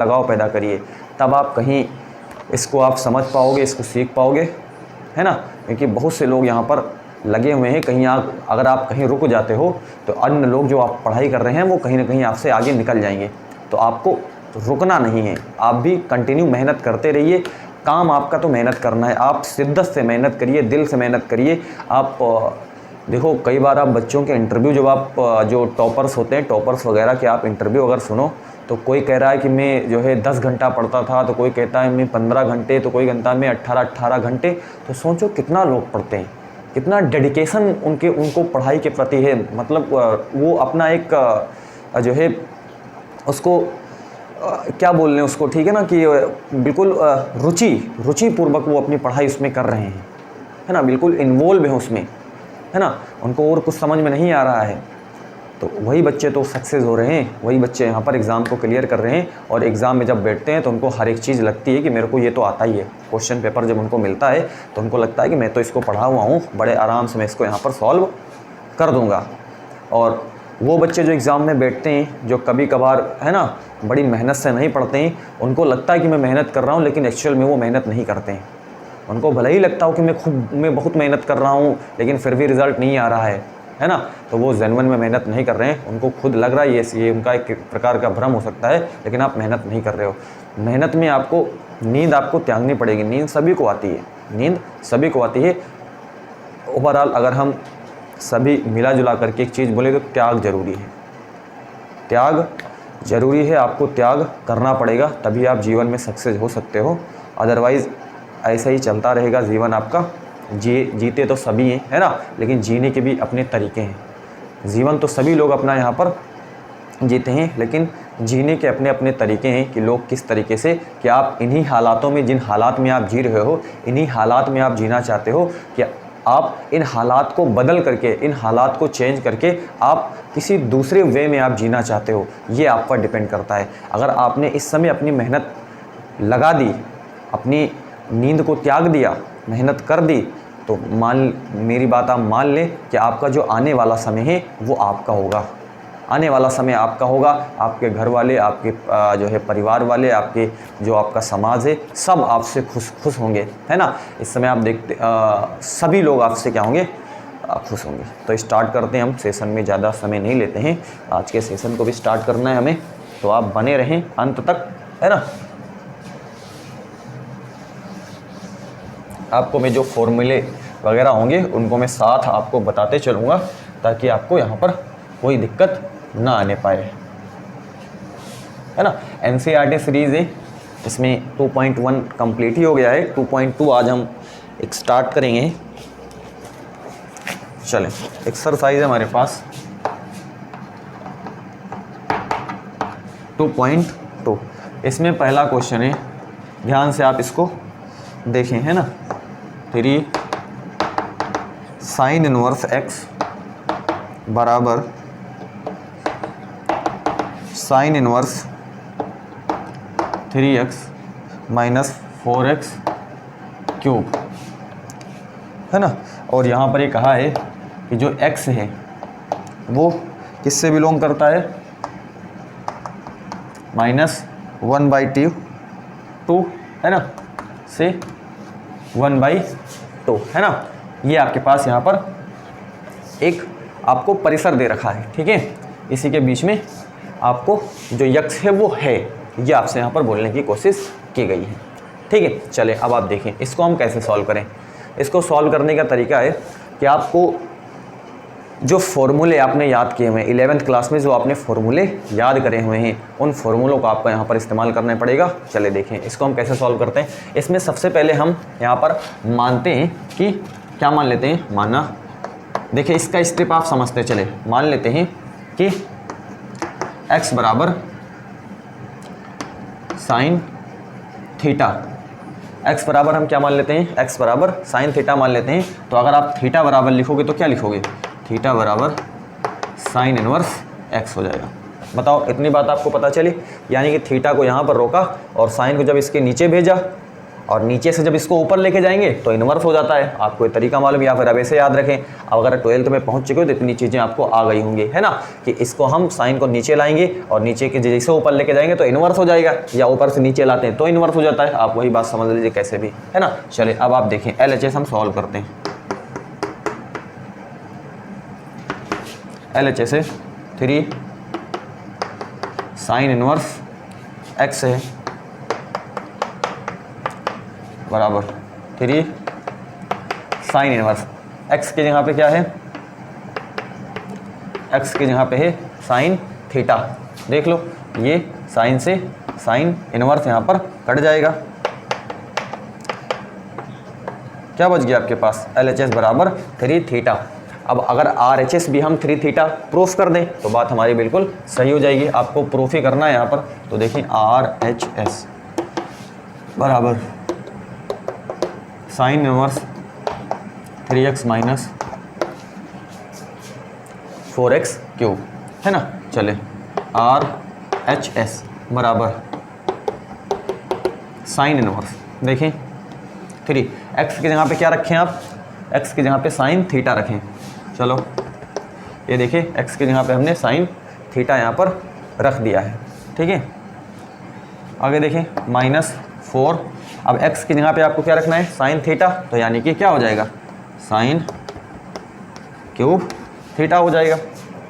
लगाव पैदा करिए, तब आप कहीं इसको आप समझ पाओगे, इसको सीख पाओगे, है ना। क्योंकि बहुत से लोग यहाँ पर लगे हुए हैं, कहीं आप अगर आप कहीं रुक जाते हो तो अन्य लोग जो आप पढ़ाई कर रहे हैं वो कहीं ना कहीं आपसे आगे निकल जाएंगे। तो आपको रुकना नहीं है, आप भी कंटिन्यू मेहनत करते रहिए। काम आपका तो मेहनत करना है, आप शिद्दत से मेहनत करिए, दिल से मेहनत करिए। आप देखो कई बार आप बच्चों के इंटरव्यू, जब आप जो टॉपर्स होते हैं, टॉपर्स वगैरह के आप इंटरव्यू अगर सुनो तो कोई कह रहा है कि मैं जो है 10 घंटा पढ़ता था, तो कोई कहता है मैं 15 घंटे, तो कोई कहता है मैं 18 घंटे। तो सोचो कितना लोग पढ़ते हैं, कितना डेडिकेशन उनको पढ़ाई के प्रति है। मतलब वो अपना एक जो है उसको क्या बोल रहे हैं उसको, ठीक है ना, कि बिल्कुल रुचि पूर्वक वो अपनी पढ़ाई उसमें कर रहे हैं, है ना, बिल्कुल इन्वॉल्व है उसमें, है ना, उनको और कुछ समझ में नहीं आ रहा है। तो वही बच्चे तो सक्सेस हो रहे हैं, वही बच्चे यहाँ पर एग्ज़ाम को क्लियर कर रहे हैं। और एग्ज़ाम में जब बैठते हैं तो उनको हर एक चीज़ लगती है कि मेरे को ये तो आता ही है। क्वेश्चन पेपर जब उनको मिलता है तो उनको लगता है कि मैं तो इसको पढ़ा हुआ हूँ, बड़े आराम से मैं इसको यहाँ पर सॉल्व कर दूँगा। और वो बच्चे जो एग्ज़ाम में बैठते हैं, जो कभी कभार, है ना, बड़ी मेहनत से नहीं पढ़ते हैं, उनको लगता है कि मैं मेहनत कर रहा हूँ, लेकिन एक्चुअल में वो मेहनत नहीं करते हैं। उनको भले ही लगता हो कि मैं बहुत मेहनत कर रहा हूँ, लेकिन फिर भी रिज़ल्ट नहीं आ रहा है ना। तो वो जेन्युइन में मेहनत नहीं कर रहे हैं, उनको खुद लग रहा है ये उनका एक प्रकार का भ्रम हो सकता है, लेकिन आप मेहनत नहीं कर रहे हो। मेहनत में आपको नींद आपको त्यागनी पड़ेगी। नींद सभी को आती है, नींद सभी को आती है। ओवरऑल अगर हम सभी मिला जुला करके एक चीज़ बोले तो त्याग ज़रूरी है, त्याग ज़रूरी है। आपको त्याग करना पड़ेगा, तभी आप जीवन में सक्सेस हो सकते हो। अदरवाइज़ ऐसा ही चलता रहेगा जीवन आपका। जीते तो सभी हैं, है ना, लेकिन जीने के भी अपने तरीके हैं। जीवन तो सभी लोग अपना यहाँ पर जीते हैं, लेकिन जीने के अपने अपने तरीके हैं कि लोग किस तरीके से, कि आप इन्हीं हालातों में, जिन हालात में आप जी रहे हो, इन्हीं हालात में आप जीना चाहते हो, कि आप इन हालात को बदल करके, इन हालात को चेंज करके आप किसी दूसरे वे में आप जीना चाहते हो। ये आप पर डिपेंड करता है। अगर आपने इस समय अपनी मेहनत लगा दी, अपनी नींद को त्याग दिया, मेहनत कर दी, तो मेरी बात आप मान लें कि आपका जो आने वाला समय है वो आपका होगा। आने वाला समय आपका होगा। आपके घर वाले, आपके जो है परिवार वाले, आपके जो आपका समाज है, सब आपसे खुश होंगे, है ना। इस समय आप देखते सभी लोग आपसे क्या होंगे, खुश होंगे। तो स्टार्ट करते हैं हम सेशन में, ज़्यादा समय नहीं लेते हैं। आज के सेशन को भी स्टार्ट करना है हमें, तो आप बने रहें अंत तक, है ना। आपको मैं जो फॉर्मूले वगैरह होंगे उनको मैं साथ आपको बताते चलूँगा, ताकि आपको यहाँ पर कोई दिक्कत ना आने पाए, है ना। NCERT सीरीज़ है, इसमें 2.1 कंप्लीट ही हो गया है। 2.2 आज हम एक स्टार्ट करेंगे। चलें, एक्सरसाइज है हमारे पास 2.2। इसमें पहला क्वेश्चन है, ध्यान से आप इसको देखें, है ना। 3 sin इनवर्स x बराबर sin inverse 3x minus 4x cube, है ना। और यहाँ पर ये कहा है कि जो x है वो किससे बिलोंग करता है, -1/2, है ना, से 1/2, है ना। ये आपके पास यहाँ पर एक आपको परिसर दे रखा है, ठीक है। इसी के बीच में आपको जो x है वो है, ये आपसे यहाँ पर बोलने की कोशिश की गई है, ठीक है। चले अब आप देखें इसको हम कैसे सॉल्व करें। इसको सॉल्व करने का तरीका है कि आपको जो फॉर्मूले आपने याद किए हुए हैं 11th क्लास में, जो आपने फॉर्मूले याद करे हुए हैं, उन फॉर्मूलों को आपको यहाँ पर इस्तेमाल करना पड़ेगा। चले देखें इसको हम कैसे सॉल्व करते हैं। इसमें सबसे पहले हम यहाँ पर मानते हैं कि, क्या मान लेते हैं, मानना, देखिए इसका स्टेप आप समझते चले। मान लेते हैं कि x बराबर साइन थीटा, x बराबर हम क्या मान लेते हैं, x बराबर साइन थीटा मान लेते हैं। तो अगर आप थीटा बराबर लिखोगे तो क्या लिखोगे, थीटा बराबर साइन इनवर्स x हो जाएगा। बताओ, इतनी बात आपको पता चली। यानी कि थीटा को यहाँ पर रोका और साइन को जब इसके नीचे भेजा और नीचे से जब इसको ऊपर लेके जाएंगे तो इन्वर्स हो जाता है। आपको ये तरीका मालूम, या फिर अब ऐसे याद रखें, अब अगर 12th में पहुंच चुके हो तो इतनी चीज़ें आपको आ गई होंगी, है ना, कि इसको हम साइन को नीचे लाएंगे और नीचे के जैसे ऊपर लेके जाएंगे तो इन्वर्स हो जाएगा, या ऊपर से नीचे लाते हैं तो इन्वर्स हो जाता है। आप वही बात समझ लीजिए कैसे भी, है ना। चलिए अब आप देखें LHS हम सॉल्व करते हैं। LHS है 3 साइन इनवर्स x है बराबर 3 साइन इनवर्स x की जगह पे क्या है, x की जगह पे है साइन थीटा। देख लो ये साइन से साइन इनवर्स यहाँ पर कट जाएगा, क्या बच गया आपके पास, LHS बराबर 3 थीटा। अब अगर RHS भी हम 3 थीटा प्रूफ कर दें तो बात हमारी बिल्कुल सही हो जाएगी। आपको प्रूफ ही करना है यहाँ पर, तो देखिए RHS बराबर sine inverse 3x minus 4x cube, है ना। चले RHS बराबर साइन इनवर्स, देखें 3 x की जगह पे क्या रखें आप, x की जगह पे साइन थीटा रखें। चलो ये देखिए x की जगह पे हमने साइन थीटा यहाँ पर रख दिया है, ठीक है। आगे देखें -4, अब x की जगह पे आपको क्या रखना है, साइन थीटा, तो यानी कि क्या हो जाएगा, साइन क्यूब थीटा हो जाएगा,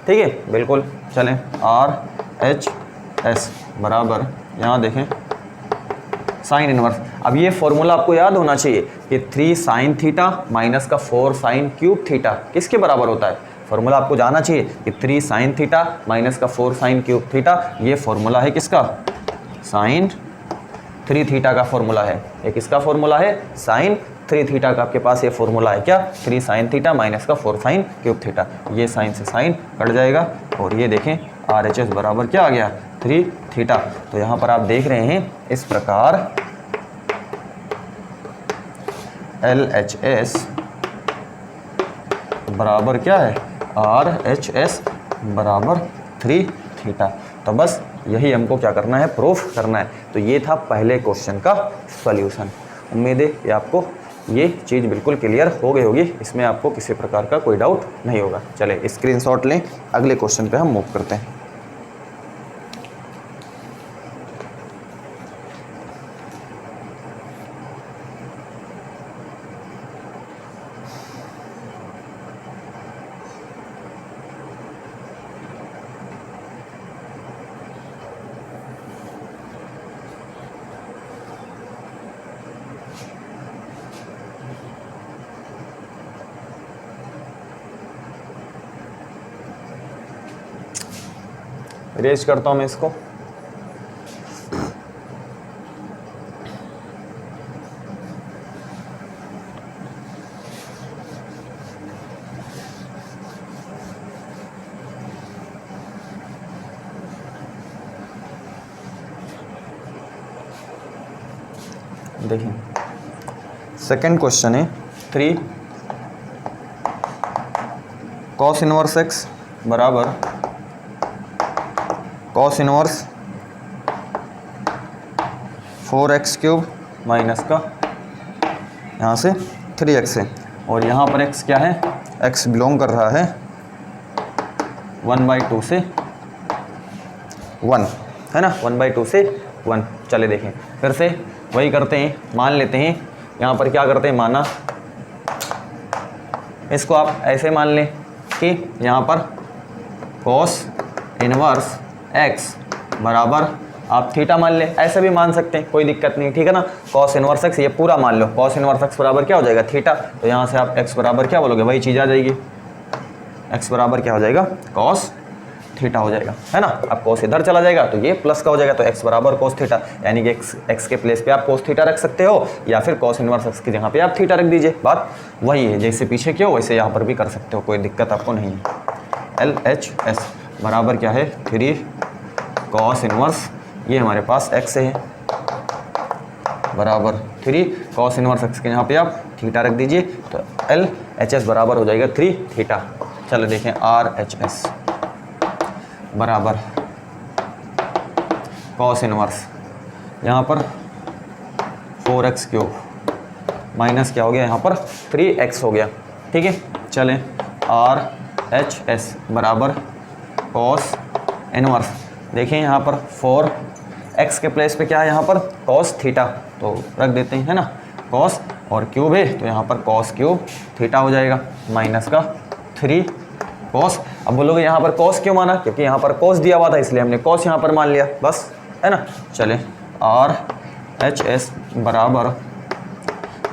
ठीक है, बिल्कुल। चलें RHS बराबर यहाँ देखें साइन इनवर्स। अब ये फॉर्मूला आपको याद होना चाहिए कि 3 साइन थीटा माइनस का 4 साइन क्यूब थीटा किसके बराबर होता है। फॉर्मूला आपको जाना चाहिए कि 3 साइन थीटा माइनस का 4 साइन क्यूब थीटा, ये फॉर्मूला है किसका, साइन 3 थीटा का फॉर्मूला है। एक किसका फॉर्मूला है, साइन 3 थीटा का। आपके पास ये फॉर्मूला है क्या, 3 साइन थीटा माइनस का 4 साइन क्यूब थीटा। ये साइन से साइन कट जाएगा और ये देखें RHS बराबर क्या आ गया, 3 थीटा। तो यहाँ पर आप देख रहे हैं इस प्रकार LHS बराबर क्या है, RHS बराबर 3 थीटा। तो बस यही हमको क्या करना है, प्रूफ करना है। तो ये था पहले क्वेश्चन का सॉल्यूशन। उम्मीद है कि आपको ये चीज़ बिल्कुल क्लियर हो गई होगी, इसमें आपको किसी प्रकार का कोई डाउट नहीं होगा। चले स्क्रीनशॉट लें, अगले क्वेश्चन पे हम मूव करते हैं। इरेज करता हूँ मैं इसको। देखिए सेकंड क्वेश्चन है 3 कॉस इनवर्स x बराबर cos inverse 4x cube minus का यहाँ से 3x है, और यहाँ पर x क्या है, x बिलोंग कर रहा है 1/2 से 1, है ना, 1/2 से 1। चले देखें फिर से वही करते हैं, मान लेते हैं यहाँ पर क्या करते हैं, माना इसको आप ऐसे मान लें कि यहाँ पर कॉस इनवर्स x बराबर आप थीटा मान लें, ऐसे भी मान सकते हैं, कोई दिक्कत नहीं, ठीक है ना। कॉस इनवर्स x ये पूरा मान लो, कॉस इनवर्स x बराबर क्या हो जाएगा, थीटा। तो यहाँ से आप x बराबर क्या बोलोगे, वही चीज़ आ जाएगी, x बराबर क्या हो जाएगा, कॉस थीटा हो जाएगा, है ना। अब कॉस इधर चला जाएगा तो ये प्लस का हो जाएगा, तो x बराबर कॉस थीटा, यानी कि x के प्लेस पे आप कॉस थीटा रख सकते हो, या फिर कॉस इनवर्स x की जगह पे आप थीटा रख दीजिए। बात वही है, जैसे पीछे क्यों वैसे यहाँ पर भी कर सकते हो, कोई दिक्कत आपको नहीं है। LHS बराबर क्या है, 3 कॉस इनवर्स, ये हमारे पास x है, बराबर 3 कॉस इनवर्स x के यहाँ पे आप थीटा रख दीजिए, तो LHS बराबर हो जाएगा 3 थीटा। चलो देखें RHS बराबर कॉस इनवर्स, यहाँ पर 4x³ माइनस क्या हो गया यहाँ पर 3x हो गया। ठीक है, चलें RHS बराबर कॉस इनवर्स, देखें यहाँ पर 4x के प्लेस पे क्या है यहाँ पर कॉस थीटा, तो रख देते हैं, है ना, कॉस और क्यूब है तो यहाँ पर कॉस क्यूब थीटा हो जाएगा माइनस का 3 कॉस। अब बोलोगे यहाँ पर कॉस क्यों माना, क्योंकि यहाँ पर कॉस दिया हुआ था इसलिए हमने कॉस यहाँ पर मान लिया, बस, है ना। चले RHS बराबर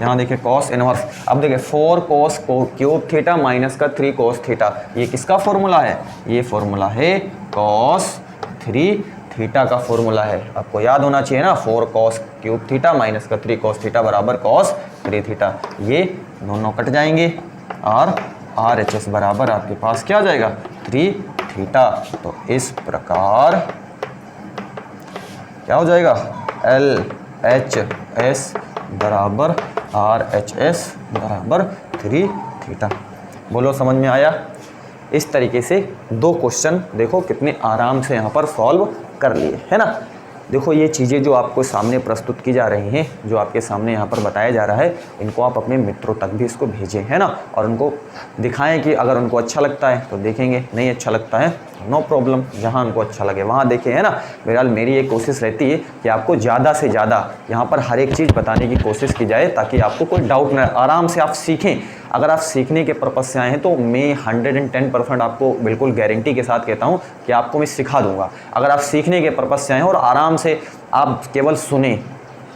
यहाँ देखिए कॉस इनवर्स, अब देखिए 4 कॉस क्यूब थीटा माइनस का 3 कॉस थीटा, ये किसका फॉर्मूला है, ये फॉर्मूला है कॉस 3 थीटा का फॉर्मूला है। आपको याद होना चाहिए ना, 4 कॉस क्यूब थीटा माइनस का 3 कॉस थीटा बराबर कॉस 3 थीटा, ये दोनों कट जाएंगे और RHS बराबर आपके पास क्या आ जाएगा 3 थीटा। तो इस प्रकार क्या हो जाएगा LHS बराबर RHS बराबर 3 थीटा। बोलो समझ में आया। इस तरीके से 2 क्वेश्चन देखो कितने आराम से यहाँ पर सॉल्व कर लिए, है ना। देखो ये चीज़ें जो आपको सामने प्रस्तुत की जा रही हैं, जो आपके सामने यहाँ पर बताया जा रहा है, इनको आप अपने मित्रों तक भी इसको भेजें, है ना, और उनको दिखाएं कि अगर उनको अच्छा लगता है तो देखेंगे, नहीं अच्छा लगता है नो प्रॉब्लम, जहाँ उनको अच्छा लगे वहाँ देखें, है ना। बहरहाल मेरी एक कोशिश रहती है कि आपको ज़्यादा से ज़्यादा यहाँ पर हर एक चीज़ बताने की कोशिश की जाए ताकि आपको कोई डाउट न, आराम से आप सीखें। अगर आप सीखने के पर्पज़ से आए हैं तो मैं 110% आपको बिल्कुल गारंटी के साथ कहता हूँ कि आपको मैं सिखा दूंगा। अगर आप सीखने के पर्पज़ से आए हैं और आराम से आप केवल सुने,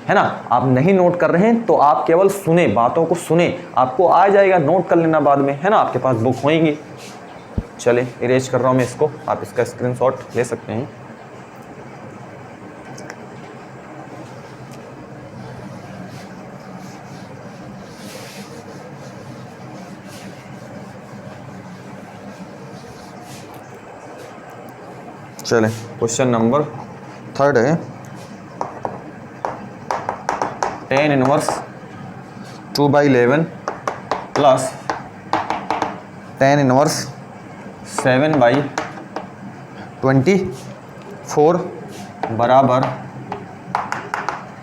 है ना, आप नहीं नोट कर रहे हैं तो आप केवल सुने, बातों को सुने, आपको आ जाएगा, नोट कर लेना बाद में, है ना, आपके पास बुक होएंगी। चले इरेज कर रहा हूँ मैं इसको, आप इसका स्क्रीनशॉट ले सकते हैं। चले क्वेश्चन नंबर 3 है, tan inverse 2/11 plus tan inverse 7/24 बराबर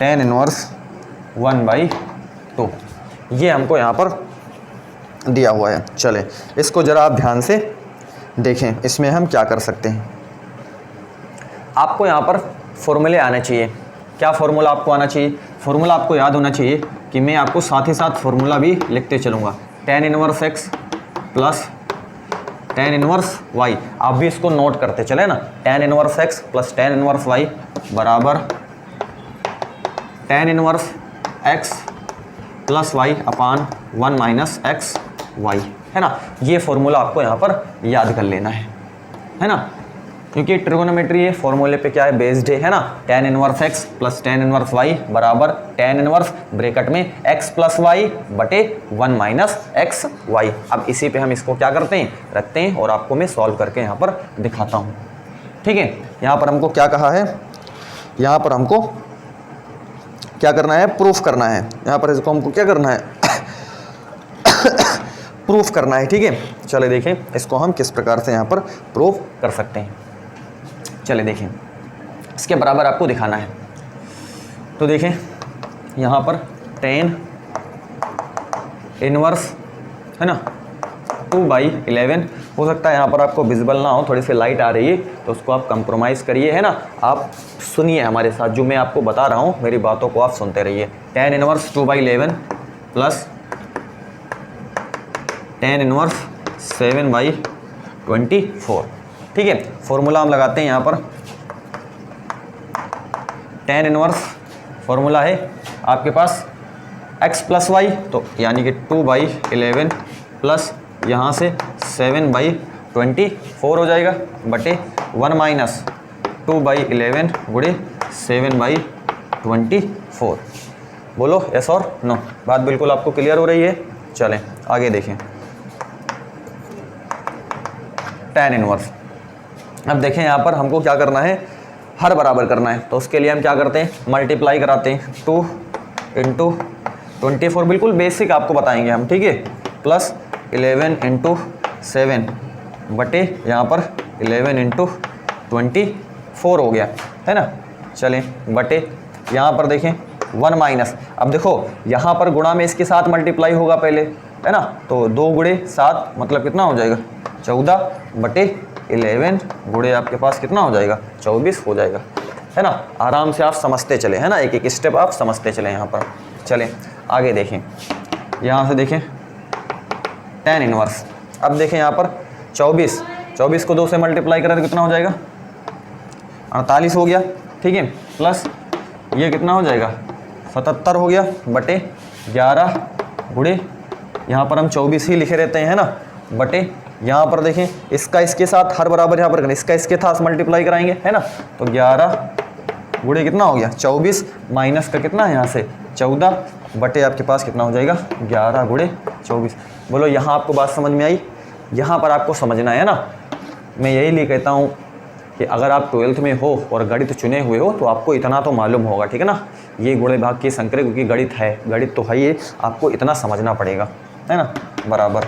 tan इनवर्स 1/2, ये हमको यहाँ पर दिया हुआ है। चले इसको ज़रा आप ध्यान से देखें, इसमें हम क्या कर सकते हैं। आपको यहाँ पर फॉर्मूले आने चाहिए। क्या फार्मूला आपको आना चाहिए, फार्मूला आपको याद होना चाहिए कि मैं आपको साथ ही साथ फार्मूला भी लिखते चलूँगा। tan inverse x plus tan inverse y, आप भी इसको नोट करते चले ना। tan inverse x plus tan inverse y बराबर tan inverse x plus y अपान 1 माइनस एक्स वाई, है ना। ये फार्मूला आपको यहाँ पर याद कर लेना है ना, क्योंकि ट्रिगोनोमेट्री ये फॉर्मूले पे क्या है बेस्ड है ना। tan inverse x plus tan inverse y बराबर tan इनवर्स ब्रैकेट में x प्लस y बटे 1 माइनस एक्स वाई। अब इसी पे हम इसको क्या करते हैं, रखते हैं और आपको मैं सॉल्व करके यहाँ पर दिखाता हूँ। ठीक है, यहाँ पर हमको क्या कहा है, यहाँ पर हमको क्या करना है, प्रूफ करना है। यहाँ पर इसको हमको क्या करना है प्रूफ करना है। ठीक है, चले देखें इसको हम किस प्रकार से यहाँ पर प्रूफ कर सकते हैं। चले देखें, इसके बराबर आपको दिखाना है। तो देखें यहाँ पर tan इनवर्स है ना 2/11, हो सकता है यहाँ पर आपको विजिबल ना हो, थोड़ी सी लाइट आ रही है तो उसको आप कंप्रोमाइज़ करिए, है ना। आप सुनिए हमारे साथ, जो मैं आपको बता रहा हूँ मेरी बातों को आप सुनते रहिए। tan inverse 2/11 plus tan inverse 7/24। ठीक है, फॉर्मूला हम लगाते हैं यहाँ पर। tan इनवर्स फॉर्मूला है आपके पास x प्लस वाई, तो यानी कि 2/11 प्लस यहाँ से 7/24 हो जाएगा बटे 1 माइनस 2/11 गुणे 7/24। बोलो यस और नो, बात बिल्कुल आपको क्लियर हो रही है। चलें आगे देखें। tan इनवर्स, अब देखें यहाँ पर हमको क्या करना है, हर बराबर करना है। तो उसके लिए हम क्या करते हैं, मल्टीप्लाई कराते हैं। 2 इंटू 24, बिल्कुल बेसिक आपको बताएंगे हम, ठीक है, प्लस 11 इंटू 7 बटे यहाँ पर 11 इंटू 24 हो गया, है ना। चलें बटे यहाँ पर देखें 1 माइनस, अब देखो यहाँ पर गुणा में इसके साथ मल्टीप्लाई होगा पहले, है ना, तो 2 गुणे 7 मतलब कितना हो जाएगा 14/11 गुणे आपके पास कितना हो जाएगा 24 हो जाएगा, है ना। आराम से आप समझते चले, है ना, एक एक स्टेप आप समझते चले यहाँ पर। चलें आगे देखें, यहाँ से देखें tan इनवर्स। अब देखें यहाँ पर 24 को 2 से मल्टीप्लाई करें तो कितना हो जाएगा 48 हो गया, ठीक है, प्लस ये कितना हो जाएगा 77 हो गया बटे 11 गुणे, यहाँ पर हम 24 ही लिखे रहते हैं, है ना, बटे यहाँ पर देखें इसका इसके साथ हर बराबर यहाँ पर करें, इसका इसके साथ मल्टीप्लाई कराएंगे, है ना, तो 11 गुणे कितना हो गया 24 माइनस का कितना है यहाँ से 14 बटे आपके पास कितना हो जाएगा 11 गुणे 24। बोलो यहाँ आपको बात समझ में आई? यहाँ पर आपको समझना है ना, मैं यही लिए कहता हूँ कि अगर आप 12th में हो और गणित चुने हुए हो तो आपको इतना तो मालूम होगा, ठीक है ना, ये गुणे भाग की संक्रिया, क्योंकि गणित है, गणित तो है, ये आपको इतना समझना पड़ेगा, है ना, बराबर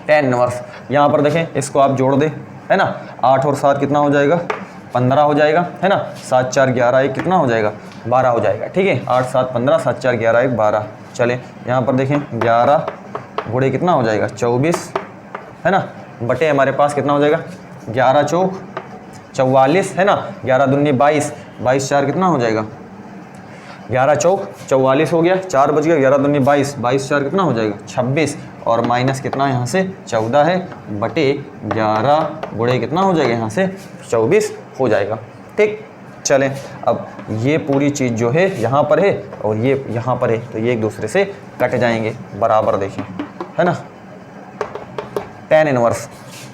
tan इनवर्स। यहाँ पर देखें इसको आप जोड़ दें, है ना, 8 और 7 कितना हो जाएगा 15 हो जाएगा, है ना, 7 4 11 1 कितना हो जाएगा 12 हो जाएगा, ठीक है, 8 7 15 7 4 11 1 12। चले यहाँ पर देखें 11 गुणे कितना हो जाएगा 24, है ना, बटे हमारे पास कितना हो जाएगा 11 चौक 44, है ना, 11 दूनी 22, 22 4 कितना हो जाएगा 11 चौक 44 हो गया, 4 बच गया, 11 दूनी 22, 22 4 कितना हो जाएगा 26 और माइनस कितना यहाँ से 14 है बटे 11 गुणे कितना हो जाएगा यहाँ से 24 हो जाएगा, ठीक। चलें अब ये पूरी चीज़ जो है यहाँ पर है और ये यहाँ पर है, तो ये एक दूसरे से कट जाएंगे, बराबर देखें, है ना, tan इनवर्स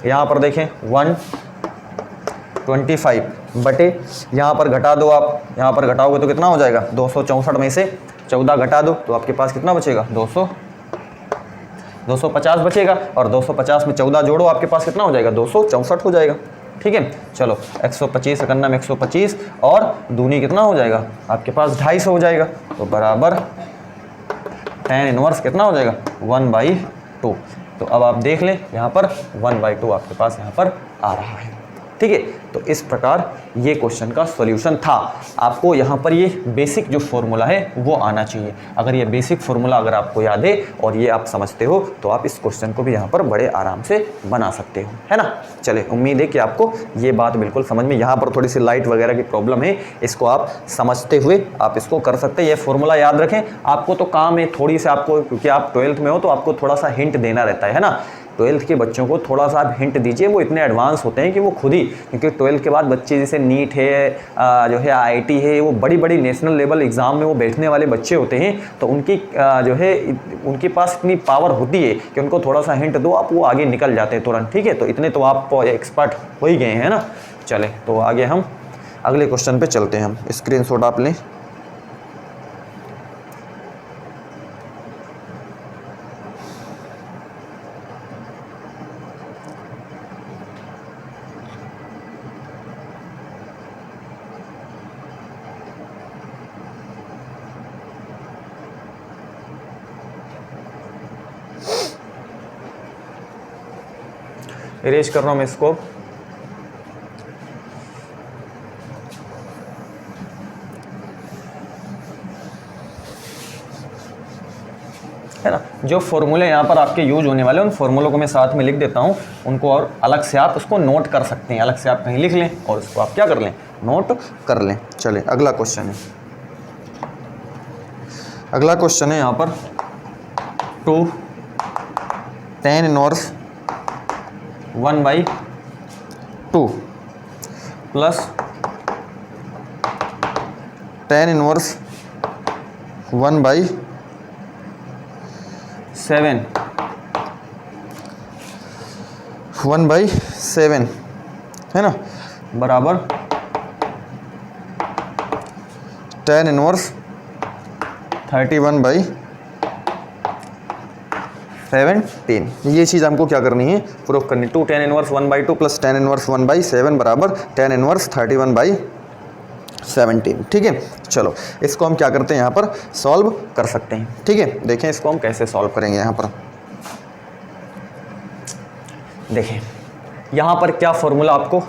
यहाँ पर देखें 125 बटे यहाँ पर घटा दो आप, यहाँ पर घटाओगे तो कितना हो जाएगा 264 में से 14 घटा दो तो आपके पास कितना बचेगा 250 बचेगा, और 250 में 14 जोड़ो आपके पास कितना हो जाएगा 264 हो जाएगा, ठीक है। चलो 125 करना में 125 और दूनी कितना हो जाएगा आपके पास 250 हो जाएगा, तो बराबर tan इनवर्स कितना हो जाएगा 1/2। तो अब आप देख लें यहाँ पर 1/2 आपके पास यहाँ पर आ रहा है, ठीक है। तो इस प्रकार ये क्वेश्चन का सॉल्यूशन था। आपको यहाँ पर ये बेसिक जो फॉर्मूला है वो आना चाहिए। अगर ये बेसिक फॉर्मूला अगर आपको याद है और ये आप समझते हो तो आप इस क्वेश्चन को भी यहाँ पर बड़े आराम से बना सकते हो, है ना। चले उम्मीद है कि आपको ये बात बिल्कुल समझ में, यहाँ पर थोड़ी सी लाइट वगैरह की प्रॉब्लम है, इसको आप समझते हुए आप इसको कर सकते हैं। ये फॉर्मूला याद रखें, आपको तो काम है थोड़ी सी आपको, क्योंकि आप 12th में हो तो आपको थोड़ा सा हिंट देना रहता है ना। 12th के बच्चों को थोड़ा सा आप हिंट दीजिए, वो इतने एडवांस होते हैं कि वो खुद ही, क्योंकि 12th के बाद बच्चे जैसे नीट है, जो है IIT है, वो बड़ी बड़ी नेशनल लेवल एग्ज़ाम में वो बैठने वाले बच्चे होते हैं, तो उनकी जो है उनके पास इतनी पावर होती है कि उनको थोड़ा सा हिंट दो आप, वो आगे निकल जाते हैं तुरंत, ठीक है। तो इतने तो आप एक्सपर्ट हो ही गए हैं ना। चले तो आगे हम अगले क्वेश्चन पर चलते हैं। हम स्क्रीनशॉट आप लें। इरेज कर रहा हूँ मैं इसको। है ना, जो फॉर्मूले यहाँ पर आपके यूज होने वाले हैं उन फॉर्मूलों को मैं साथ में लिख देता हूँ, उनको और अलग से आप उसको नोट कर सकते हैं, अलग से आप कहीं लिख लें और उसको आप क्या कर लें नोट कर लें। चलें अगला क्वेश्चन है, अगला क्वेश्चन है यहाँ पर 2 tan inverse 1/2 plus tan inverse 1/7 1/7, है ना, बराबर tan इनवर्स 31/17। ये चीज़ हमको क्या करनी है, प्रूफ करनी। 2 tan inverse 1/2 plus tan inverse 1/7 बराबर tan इनवर्स 31/17, ठीक है। चलो इसको हम क्या करते हैं यहाँ पर सॉल्व कर सकते हैं, ठीक है। देखें इसको हम कैसे सॉल्व करेंगे। यहाँ पर देखें, यहाँ पर क्या फॉर्मूला आपको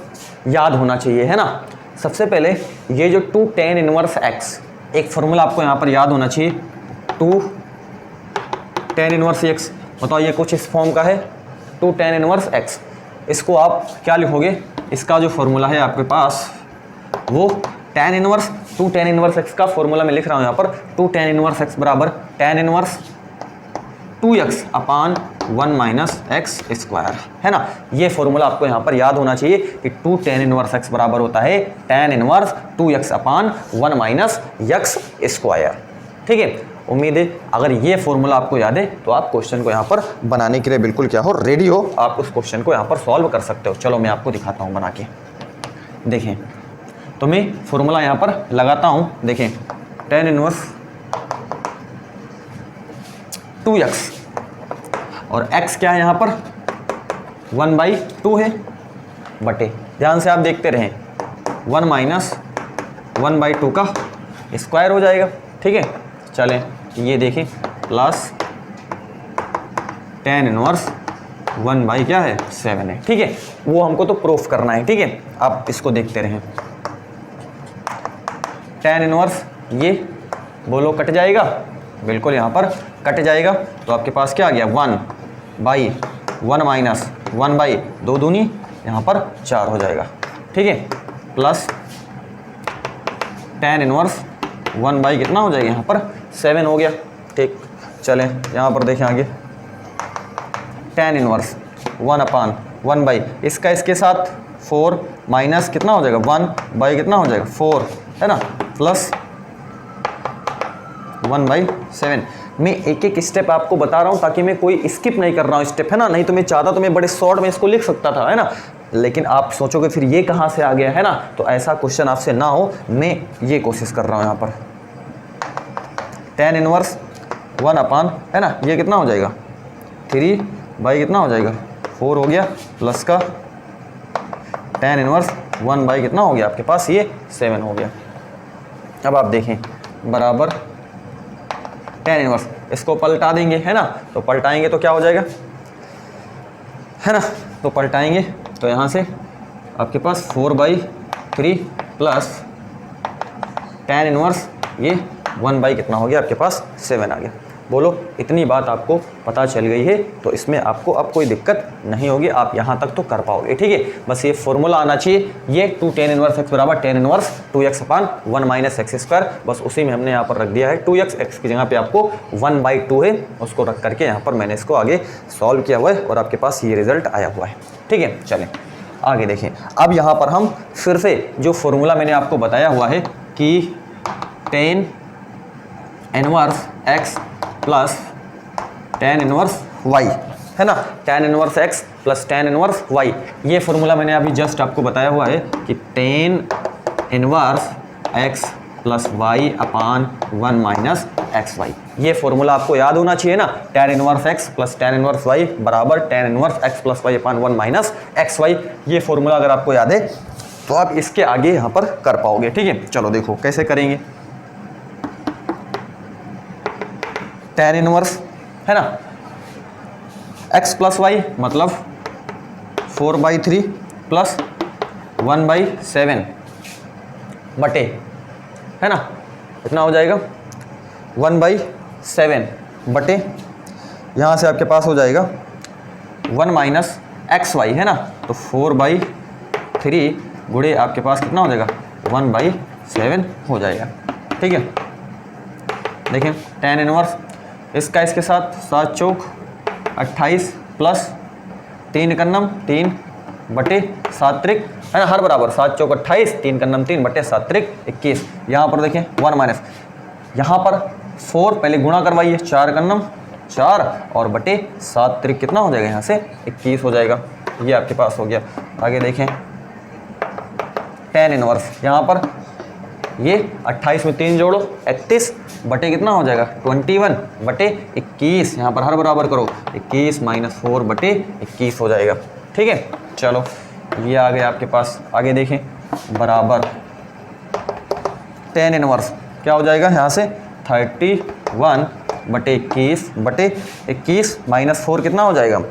याद होना चाहिए, है ना। सबसे पहले ये जो 2 tan इनवर्स x एक फॉर्मूला आपको यहाँ पर याद होना चाहिए, 2 tan इनवर्स x। बताओ ये कुछ इस फॉर्म का है, 2 tan इनवर्स x। इसको आप क्या लिखोगे, इसका जो फॉर्मूला है आपके पास वो tan inverse 2 tan inverse x का फॉर्मूला मैं लिख रहा हूँ यहाँ पर, 2 tan इनवर्स x बराबर tan इनवर्स 2x अपान 1 माइनस एक्स स्क्वायर, है ना। ये फॉर्मूला आपको यहाँ पर याद होना चाहिए कि 2 tan इनवर्स x बराबर होता है tan इनवर्स 2x अपान 1 माइनस एक्स स्क्वायर। ठीक है, उम्मीद है अगर ये फॉर्मूला आपको याद है तो आप क्वेश्चन को यहाँ पर बनाने के लिए बिल्कुल क्या हो, रेडी हो, आप उस क्वेश्चन को यहाँ पर सॉल्व कर सकते हो। चलो मैं आपको दिखाता हूँ बना के। देखें तो मैं फॉर्मूला यहाँ पर लगाता हूँ। देखें tan इनवर्स 2x और x क्या है यहाँ पर 1/2 है, बटे ध्यान से आप देखते रहें 1 माइनस 1/2 का स्क्वायर हो जाएगा। ठीक है, चलें ये देखें प्लस tan इनवर्स 1 क्या है 7 है। ठीक है, वो हमको तो प्रूफ करना है। ठीक है, आप इसको देखते रहें। tan इनवर्स ये बोलो कट जाएगा, बिल्कुल यहाँ पर कट जाएगा, तो आपके पास क्या आ गया 1/1 माइनस 1/2 दूनी यहाँ पर 4 हो जाएगा। ठीक है, प्लस tan इनवर्स 1 कितना हो जाएगा यहाँ पर 7 हो गया। ठीक, चलें यहाँ पर देखें आगे tan इनवर्स 1/1 इसका इसके साथ 4 माइनस कितना हो जाएगा 1 कितना हो जाएगा 4, है ना, प्लस 1/7। मैं एक एक स्टेप आपको बता रहा हूँ ताकि मैं कोई स्किप नहीं कर रहा हूँ स्टेप, है ना। नहीं तो मैं चाहता तो मैं बड़े शॉर्ट में इसको लिख सकता था, है ना, लेकिन आप सोचोगे फिर ये कहाँ से आ गया, है ना। तो ऐसा क्वेश्चन आपसे ना हो, मैं ये कोशिश कर रहा हूँ यहाँ पर। tan इनवर्स 1 है ना, ये कितना हो जाएगा 3 कितना हो जाएगा 4 हो गया, प्लस का tan इनवर्स 1 कितना हो गया आपके पास ये 7 हो गया। अब आप देखें बराबर tan इनवर्स, इसको पलटा देंगे, है ना, तो पलटाएंगे तो क्या हो जाएगा, है ना, तो पलटाएंगे तो यहाँ से आपके पास 4/3 प्लस tan इनवर्स ये 1 कितना हो गया आपके पास 7 आ गया। बोलो इतनी बात आपको पता चल गई है तो इसमें आपको अब कोई दिक्कत नहीं होगी, आप यहाँ तक तो कर पाओगे। ठीक है, बस ये फॉर्मूला आना चाहिए, ये 2 tan इनवर्स x बराबर tan इनवर्स 2x अपान 1 माइनस एक्स स्क्वायर, बस उसी में हमने यहाँ पर रख दिया है 2x, x की जगह पे आपको 1/2 है, उसको रख करके यहाँ पर मैंने इसको आगे सॉल्व किया हुआ है और आपके पास ये रिजल्ट आया हुआ है। ठीक है, चलें आगे देखें। अब यहाँ पर हम फिर से जो फॉर्मूला मैंने आपको बताया हुआ है कि tan inverse x plus tan inverse y, है ना, tan inverse x plus tan inverse y, ये फॉर्मूला मैंने अभी जस्ट आपको बताया हुआ है कि tan inverse x plus y अपान 1 माइनस एक्स वाई। ये फॉर्मूला आपको याद होना चाहिए ना, tan inverse x plus tan inverse y बराबर tan inverse x plus y अपान 1 माइनस एक्स वाई। ये फॉर्मूला अगर आपको याद है तो आप इसके आगे यहाँ पर कर पाओगे। ठीक है, चलो देखो कैसे करेंगे। tan इनवर्स है ना x प्लस वाई मतलब 4/3 प्लस 1/7 बटे, है ना, इतना हो जाएगा 1/7 बटे, यहाँ से आपके पास हो जाएगा 1 माइनस एक्स वाई, है ना, तो 4/3 गुणे आपके पास कितना हो जाएगा 1/7 हो जाएगा। ठीक है, देखें tan इनवर्स इसका इसके साथ 7 चौक 28 प्लस 3 कन्नम 3 बटे 7 त्रिक, है ना, हर बराबर 7 चौक 28 3 कन्नम 3 बटे 7 त्रिक 21। यहाँ पर देखें 1 माइनस, यहाँ पर 4 पहले गुणा करवाइए 4 कन्नम 4 और बटे 7 त्रिक कितना हो जाएगा यहाँ से 21 हो जाएगा। ये आपके पास हो गया। आगे देखें tan इनवर्स, यहाँ पर ये 28 में 3 जोड़ो 31 बटे कितना हो जाएगा 21 बटे 21, यहाँ पर हर बराबर करो 21 माइनस 4 बटे 21 हो जाएगा। ठीक है, चलो ये आ गया आपके पास। आगे देखें बराबर tan इनवर्स क्या हो जाएगा यहाँ से 31 बटे 21 माइनस 4 कितना हो जाएगा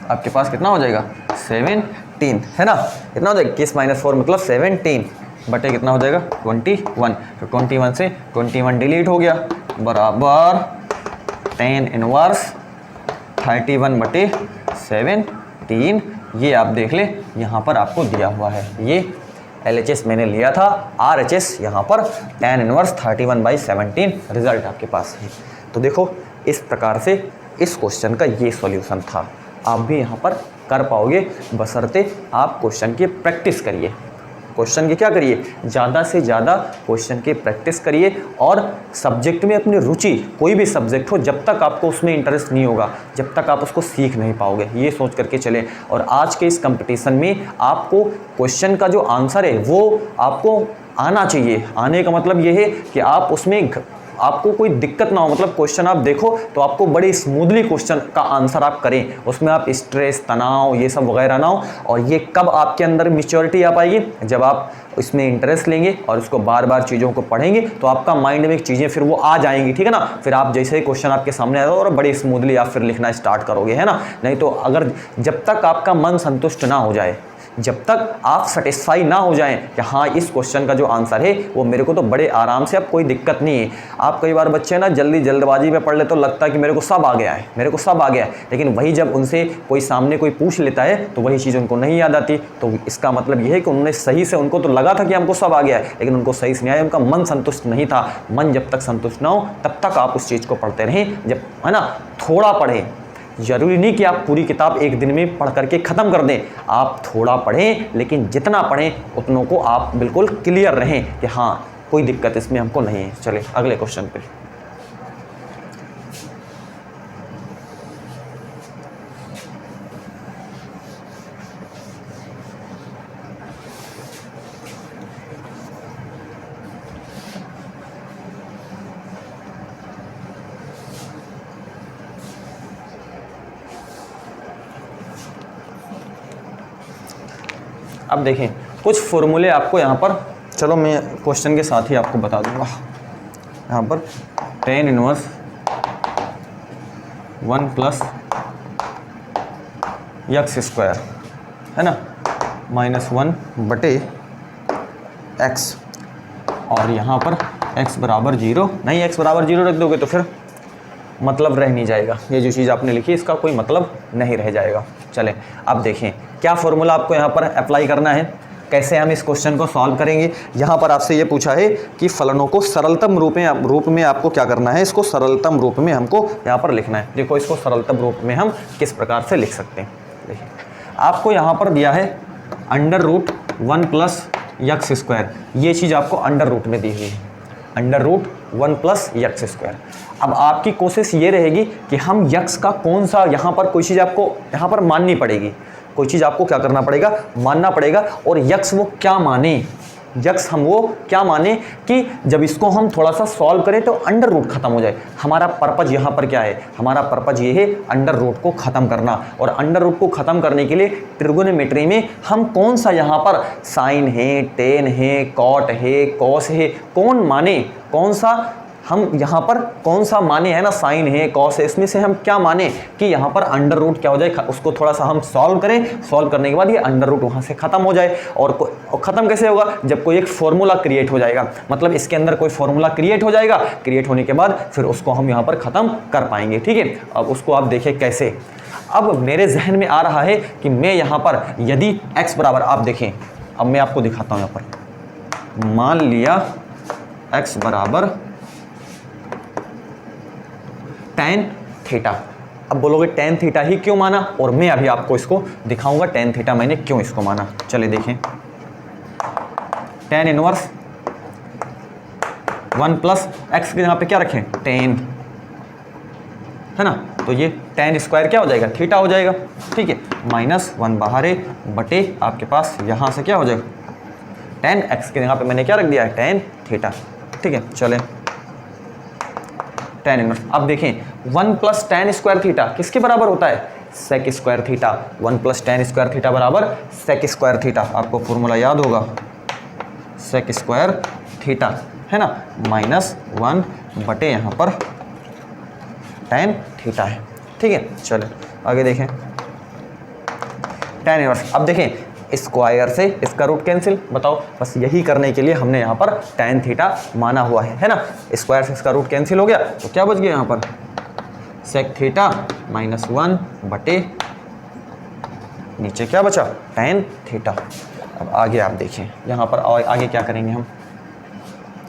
आपके पास, कितना हो जाएगा 17, है ना, कितना हो जाएगा 21 माइनस 4 मतलब 17। बटे कितना हो जाएगा 21, तो 21 से 21 डिलीट हो गया बराबर tan इनवर्स 31 बटे 17। ये आप देख ले यहाँ पर आपको दिया हुआ है, ये LHS मैंने लिया था, RHS यहाँ पर tan इनवर्स 31/17 रिजल्ट आपके पास है। तो देखो इस प्रकार से इस क्वेश्चन का ये सॉल्यूशन था। आप भी यहाँ पर कर पाओगे बशर्ते आप क्वेश्चन की प्रैक्टिस करिए। क्वेश्चन की क्या करिए, ज़्यादा से ज़्यादा क्वेश्चन की प्रैक्टिस करिए और सब्जेक्ट में अपनी रुचि, कोई भी सब्जेक्ट हो, जब तक आपको उसमें इंटरेस्ट नहीं होगा जब तक आप उसको सीख नहीं पाओगे, ये सोच करके चलें। और आज के इस कंपटीशन में आपको क्वेश्चन का जो आंसर है वो आपको आना चाहिए। आने का मतलब ये है कि आप उसमें आपको कोई दिक्कत ना हो, मतलब क्वेश्चन आप देखो तो आपको बड़े स्मूथली क्वेश्चन का आंसर आप करें, उसमें आप स्ट्रेस, तनाव ये सब वगैरह ना हो। और ये कब आपके अंदर मैच्योरिटी आ पाएगी, जब आप इसमें इंटरेस्ट लेंगे और उसको बार बार चीज़ों को पढ़ेंगे तो आपका माइंड में चीज़ें फिर वो आ जाएंगी, ठीक है ना। फिर आप जैसे ही क्वेश्चन आपके सामने आएगा और बड़े स्मूथली आप फिर लिखना स्टार्ट करोगे, है ना। नहीं तो अगर जब तक आपका मन संतुष्ट ना हो जाए, जब तक आप सेटिस्फाई ना हो जाएं कि हाँ इस क्वेश्चन का जो आंसर है वो मेरे को तो बड़े आराम से, अब कोई दिक्कत नहीं है। आप कई बार बच्चे ना जल्दबाजी में पढ़ ले तो लगता है कि मेरे को सब आ गया है, मेरे को सब आ गया है, लेकिन वही जब उनसे कोई सामने कोई पूछ लेता है तो वही चीज़ उनको नहीं याद आती। तो इसका मतलब ये है कि उन्होंने सही से, उनको तो लगा था कि हमको सब आ गया है, लेकिन उनको सही से नहीं आया, उनका मन संतुष्ट नहीं था। मन जब तक संतुष्ट ना हो तब तक आप उस चीज़ को पढ़ते रहें, जब, है ना, थोड़ा पढ़ें। ज़रूरी नहीं कि आप पूरी किताब एक दिन में पढ़ करके ख़त्म कर दें, आप थोड़ा पढ़ें, लेकिन जितना पढ़ें उतनों को आप बिल्कुल क्लियर रहें कि हाँ कोई दिक्कत इसमें हमको नहीं है। चलिए अगले क्वेश्चन पे। अब देखें कुछ फॉर्मूले आपको यहाँ पर, चलो मैं क्वेश्चन के साथ ही आपको बता दूंगा। यहाँ पर tan inverse 1 plus x square, है ना, -1 बटे x, और यहाँ पर x बराबर 0, नहीं x बराबर 0 रख दोगे तो फिर मतलब रह नहीं जाएगा, ये जो चीज़ आपने लिखी इसका कोई मतलब नहीं रह जाएगा। चलें अब देखें क्या फॉर्मूला आपको यहाँ पर अप्लाई करना है, कैसे हम इस क्वेश्चन को सॉल्व करेंगे। यहाँ पर आपसे ये पूछा है कि फलनों को सरलतम रूप में आपको क्या करना है, इसको सरलतम रूप में हमको यहाँ पर लिखना है। देखो इसको सरलतम रूप में हम किस प्रकार से लिख सकते हैं। देखिए आपको यहाँ पर दिया है √1 प्लस x स्क्वायर, ये चीज़ आपको अंडर रूट में दी हुई है, √1 प्लस x स्क्वायर। अब आपकी कोशिश ये रहेगी कि हम x का कौन सा, यहाँ पर कोई चीज़ आपको यहाँ पर माननी पड़ेगी, कोई चीज़ आपको क्या करना पड़ेगा, मानना पड़ेगा। और x वो क्या माने, x हम वो क्या माने कि जब इसको हम थोड़ा सा सॉल्व करें तो अंडर रूट खत्म हो जाए। हमारा पर्पज यहाँ पर क्या है, हमारा पर्पज ये है अंडर रूट को ख़त्म करना। और अंडर रूट को ख़त्म करने के लिए ट्रिगोनोमेट्री में हम कौन सा यहाँ पर साइन है, टेन है, कॉट है, कॉस है, कौन माने, कौन सा हम यहाँ पर कौन सा माने, है ना, साइन है, कॉस है, इसमें से हम क्या माने कि यहाँ पर अंडर रूट क्या हो जाए, उसको थोड़ा सा हम सॉल्व करें, सॉल्व करने के बाद ये अंडर रूट वहाँ से ख़त्म हो जाए। और ख़त्म कैसे होगा, जब कोई एक फॉर्मूला क्रिएट हो जाएगा, मतलब इसके अंदर कोई फॉर्मूला क्रिएट हो जाएगा, क्रिएट होने के बाद फिर उसको हम यहाँ पर ख़त्म कर पाएंगे। ठीक है, अब उसको आप देखें कैसे। अब मेरे जहन में आ रहा है कि मैं यहाँ पर यदि x बराबर, आप देखें अब मैं आपको दिखाता हूँ, यहाँ पर मान लिया x बराबर tan थीटा। अब बोलोगे tan थीटा ही क्यों माना, और मैं अभी आपको इसको दिखाऊंगा tan थीटा मैंने क्यों इसको माना। चलिए देखें, tan इनवर्स 1 प्लस x के यहाँ पे क्या रखें, tan, है ना, तो ये tan स्क्वायर क्या हो जाएगा, थीटा हो जाएगा। ठीक है, -1 बाहर है बटे आपके पास यहाँ से क्या हो जाएगा, tan x के यहाँ पे मैंने क्या रख दिया है, tan थीटा। ठीक है, चलें tan इनवर्स। अब देखें 1 प्लस tan स्क्वायर थीटा किसके बराबर होता है, sec square theta. 1 plus tan square theta बराबर sec स्क्वायर थीटा, आपको फॉर्मूला याद होगा, sec स्क्वायर थीटा, है ना, -1 बटे यहाँ पर tan थीटा है। ठीक है, चलो आगे देखें tan इनवर्स। अब देखें स्क्वायर से इसका रूट कैंसिल। बताओ, बस यही करने के लिए हमने यहाँ पर tan थीटा माना हुआ है ना। स्क्वायर से इसका रूट कैंसिल हो गया तो क्या बच गया यहाँ पर, सेक थीटा -1 बटे नीचे क्या बचा, tan थीटा। अब आगे आप देखिए यहाँ पर आगे क्या करेंगे हम,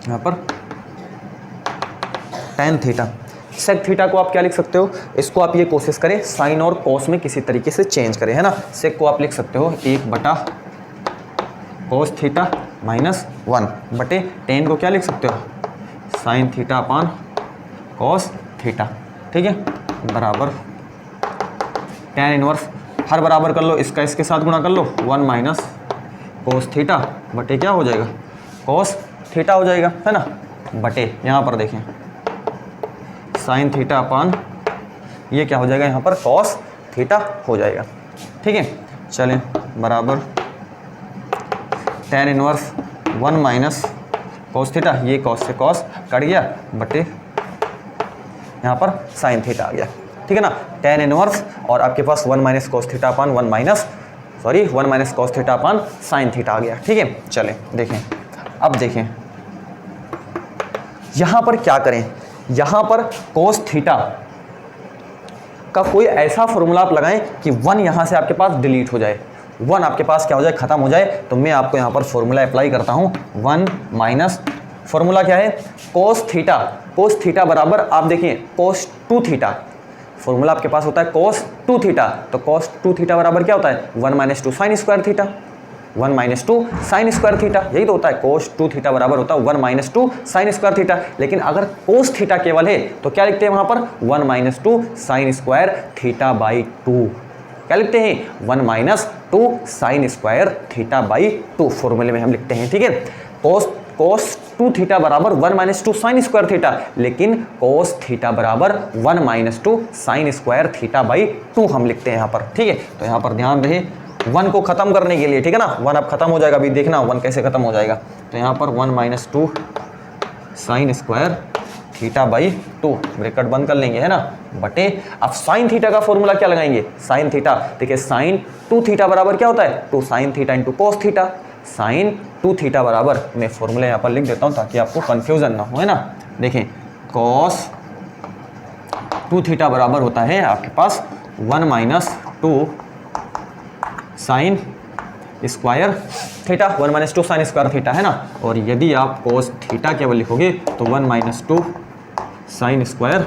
यहाँ पर tan थीटा, सेक थीटा को आप क्या लिख सकते हो, इसको आप ये कोशिश करें साइन और कॉस में किसी तरीके से चेंज करें, है ना। सेक को आप लिख सकते हो 1 बटा कॉस थीटा -1 बटे tan को क्या लिख सकते हो, sine theta upon cos theta, ठीक है, बराबर tan इनवर्स, हर बराबर कर लो, इसका इसके साथ गुणा कर लो, 1 माइनस कॉस थीटा बटे क्या हो जाएगा, कॉस थीटा हो जाएगा, है ना, बटे यहाँ पर देखें साइन थीटा अपान ये क्या हो जाएगा यहाँ पर, कॉस थीटा हो जाएगा, ठीक है। चलें, बराबर tan inverse 1 minus cos theta, ये कॉस से कॉस कट गया, बटे यहाँ पर साइन थीटा आ गया, ठीक है ना। tan इनवर्स और आपके पास 1 minus cos theta upon 1 minus cos theta upon sine theta आ गया, ठीक है। चलें देखें, अब देखें यहाँ पर क्या करें, यहाँ पर cos थीटा का कोई ऐसा फॉर्मूला आप लगाएं कि 1 यहाँ से आपके पास डिलीट हो जाए, 1 आपके पास क्या हो जाए, ख़त्म हो जाए। तो मैं आपको यहाँ पर फॉर्मूला अप्लाई करता हूँ, 1 माइनस फॉर्मूला क्या है, cos थीटा बराबर आप देखिए cos 2 थीटा, फॉर्मूला आपके पास होता है cos 2 थीटा, तो cos 2 थीटा बराबर क्या होता है, 1 minus 2 sine square theta, 1 minus 2 sine square theta, यही तो होता है, cos 2 थीटा बराबर होता है 1 माइनस 2 साइन स्क्वायर थीटा। लेकिन अगर cos थीटा केवल है तो क्या लिखते हैं वहाँ पर, 1 minus 2 sine square theta by 2, क्या लिखते हैं, 1 minus 2 sine square theta by 2 फॉर्मूले में हम लिखते हैं, ठीक है। cos 2 थीटा बराबर 1 माइनस 2 साइन स्क्वायर थीटा, लेकिन cos थीटा बराबर 1 minus 2 sine square theta by 2 हम लिखते हैं यहाँ पर, ठीक है। तो यहाँ पर ध्यान रहे 1 को ख़त्म करने के लिए, ठीक है ना, 1 अब ख़त्म हो जाएगा, अभी देखना 1 कैसे ख़त्म हो जाएगा। तो यहाँ पर 1 minus 2 sine square theta by 2 bracket बंद कर लेंगे, है ना, बटे अब साइन थीटा का फॉर्मूला क्या लगाएंगे, साइन थीटा, देखिए साइन 2 थीटा बराबर क्या होता है, 2 sine theta into cos theta, sine 2 theta बराबर, मैं फॉर्मूला यहाँ पर लिख देता हूँ ताकि आपको कन्फ्यूजन ना हो, है ना। देखें कॉस 2 थीटा बराबर होता है आपके पास 1 minus 2 sine square theta, 1 minus 2 sine square theta, है ना। और यदि आप cos थीटा केवल लिखोगे तो 1 minus 2 sine square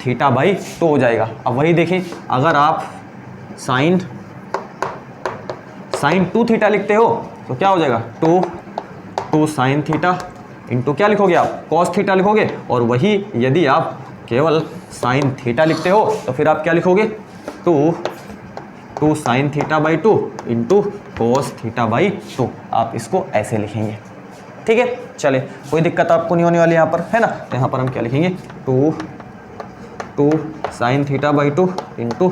theta by 2 हो जाएगा। अब वही देखें, अगर आप साइन 2 थीटा लिखते हो तो क्या हो जाएगा, 2 साइन थीटा इंटू क्या लिखोगे आप, cos थीटा लिखोगे। और वही यदि आप केवल साइन थीटा लिखते हो तो फिर आप क्या लिखोगे, 2 sine theta by 2 into cos theta by 2, आप इसको ऐसे लिखेंगे, ठीक है। चले, कोई दिक्कत आपको नहीं होने वाली यहाँ पर, है ना। तो यहाँ पर हम क्या लिखेंगे, 2 sine theta by 2 into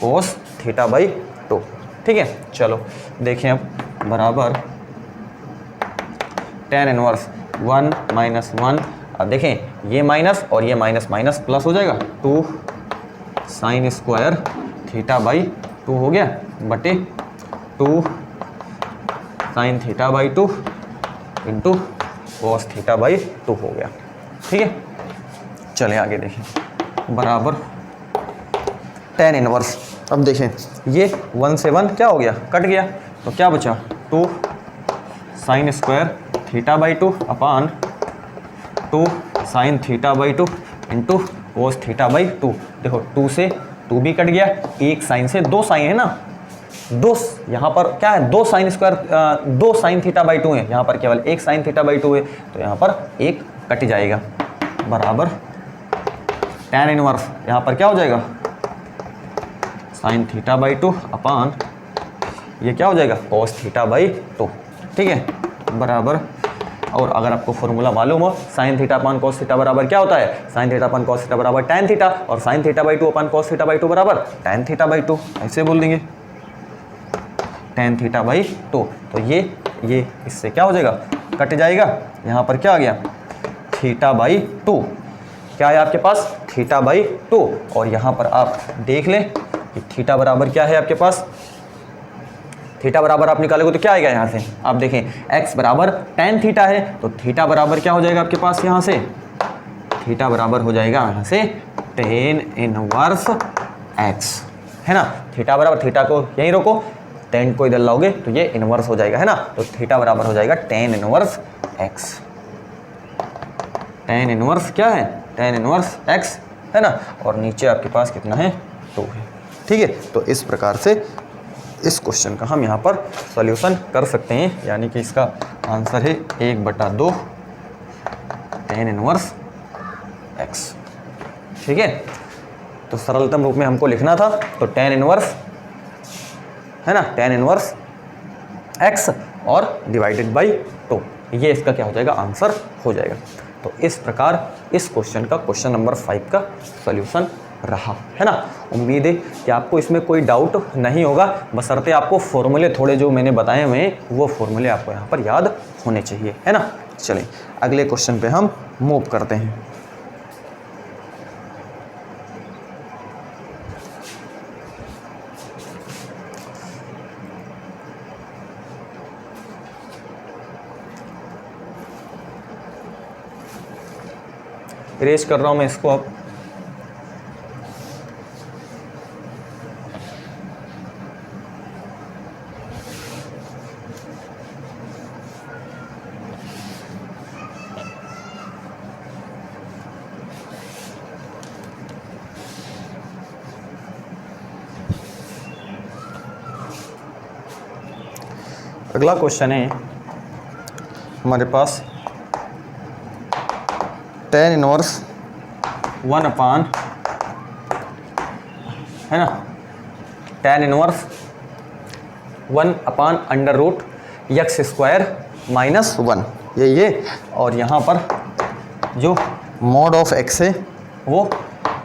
cos theta by 2, ठीक है। चलो देखें अब, बराबर tan इनवर्स 1 माइनस 1, अब देखें ये माइनस और ये माइनस माइनस प्लस हो जाएगा, 2 साइन स्क्वायर थीटा बाई 2 हो गया, बटे 2 sine theta by 2 into cos theta by 2 हो गया, ठीक है। चले आगे देखें, बराबर tan इनवर्स, अब देखें ये 1 से 1 क्या हो गया, कट गया, तो क्या बचा, 2 sine square theta by 2 upon 2 sine theta by 2 into cos theta by 2। देखो 2 से 2 भी कट गया, एक साइन से 2 साइन है ना, 2 यहाँ पर क्या है, 2 sine square 2 sine theta by 2 है, यहाँ पर केवल एक साइन थीटा बाई 2 है, तो यहाँ पर एक कट जाएगा, बराबर tan इनवर्स, यहाँ पर क्या हो जाएगा, साइन थीटा बाई 2 अपान ये क्या हो जाएगा, कॉस थीटा बाई 2, ठीक है, बराबर। और अगर आपको फॉर्मूला मालूम हो, sine theta upon cos theta बराबर क्या होता है, sine theta upon cos theta बराबर tan थीटा, और sine theta by 2 upon cos theta by 2 बराबर tan थीटा बाई 2, ऐसे बोल देंगे tan थीटा बाई 2। तो ये इससे क्या हो जाएगा, कट जाएगा, यहाँ पर क्या आ गया, थीटा बाई 2, क्या है आपके पास, थीटा बाई 2। और यहाँ पर आप देख लें कि थीटा बराबर क्या है आपके पास, थीटा बराबर आप निकालोगे तो क्या आएगा यहाँ से, आप देखें x बराबर tan थीटा है, तो थीटा बराबर क्या हो जाएगा आपके पास यहाँ से, थीटा बराबर हो जाएगा यहाँ से tan इनवर्स x, है ना। थीटा बराबर, थीटा को यहीं रोको, tan को इधर लाओगे तो ये इनवर्स हो जाएगा, है ना। तो थीटा बराबर हो जाएगा tan inverse x, tan inverse क्या है, tan इनवर्स x, है ना। और नीचे आपके पास कितना है, 2 है, ठीक है। तो इस प्रकार से इस क्वेश्चन का हम यहाँ पर सॉल्यूशन कर सकते हैं, यानी कि इसका आंसर है 1/2 tan इनवर्स x, ठीक है। तो सरलतम रूप में हमको लिखना था, तो tan इनवर्स, है ना, tan इनवर्स x और डिवाइडेड बाई 2, ये इसका क्या हो जाएगा, आंसर हो जाएगा। तो इस प्रकार इस क्वेश्चन का क्वेश्चन नंबर 5 का सॉल्यूशन रहा, है ना। उम्मीद है कि आपको इसमें कोई डाउट नहीं होगा, बशर्ते आपको फॉर्मूले थोड़े जो मैंने बताए हुए हैं वो फॉर्मूले आपको यहाँ पर याद होने चाहिए, है ना। चलिए अगले क्वेश्चन पे हम मूव करते हैं। इरेज कर रहा हूँ मैं इसको अब। अगला क्वेश्चन है हमारे पास tan इनवर्स 1/, है ना, tan इनवर्स 1/√x² -1, ये और यहाँ पर जो मॉड ऑफ x है वो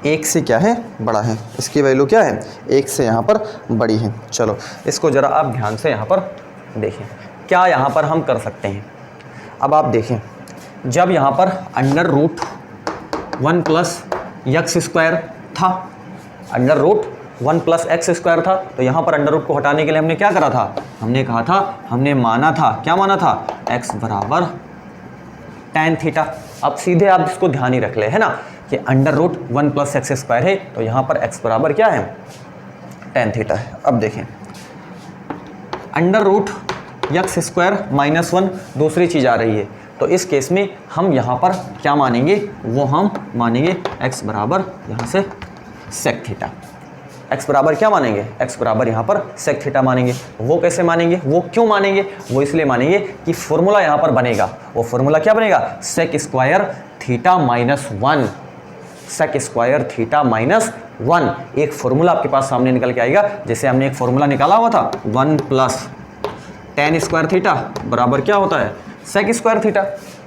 1 से क्या है, बड़ा है, इसकी वैल्यू क्या है, 1 से यहाँ पर बड़ी है। चलो इसको ज़रा आप ध्यान से यहाँ पर देखें, क्या यहाँ पर हम कर सकते हैं। अब आप देखें, जब यहाँ पर √1 + x² था, √1 + x² था, तो यहाँ पर अंडर रूट को हटाने के लिए हमने क्या करा था, हमने कहा था, हमने माना था, क्या माना था, x बराबर tan थीटा। अब सीधे आप इसको ध्यान ही रख ले, है ना, कि √1 + x² है, तो यहाँ पर x बराबर क्या है, tan थीटा है। अब देखें √x² -1 दूसरी चीज़ आ रही है, तो इस केस में हम यहाँ पर क्या मानेंगे, वो हम मानेंगे x बराबर यहाँ से sec थीटा। x बराबर क्या मानेंगे, x बराबर यहाँ पर sec थीटा मानेंगे। वो कैसे मानेंगे, वो क्यों मानेंगे, वो इसलिए मानेंगे कि फॉर्मूला यहाँ पर बनेगा, वो फॉर्मूला क्या बनेगा, sec² थीटा -1, sec² थीटा -1, एक फॉर्मूला आपके पास सामने निकल के आएगा। जैसे हमने एक फॉर्मूला निकाला हुआ था, 1 + tan² थीटा बराबर क्या होता है, sec² थीटा।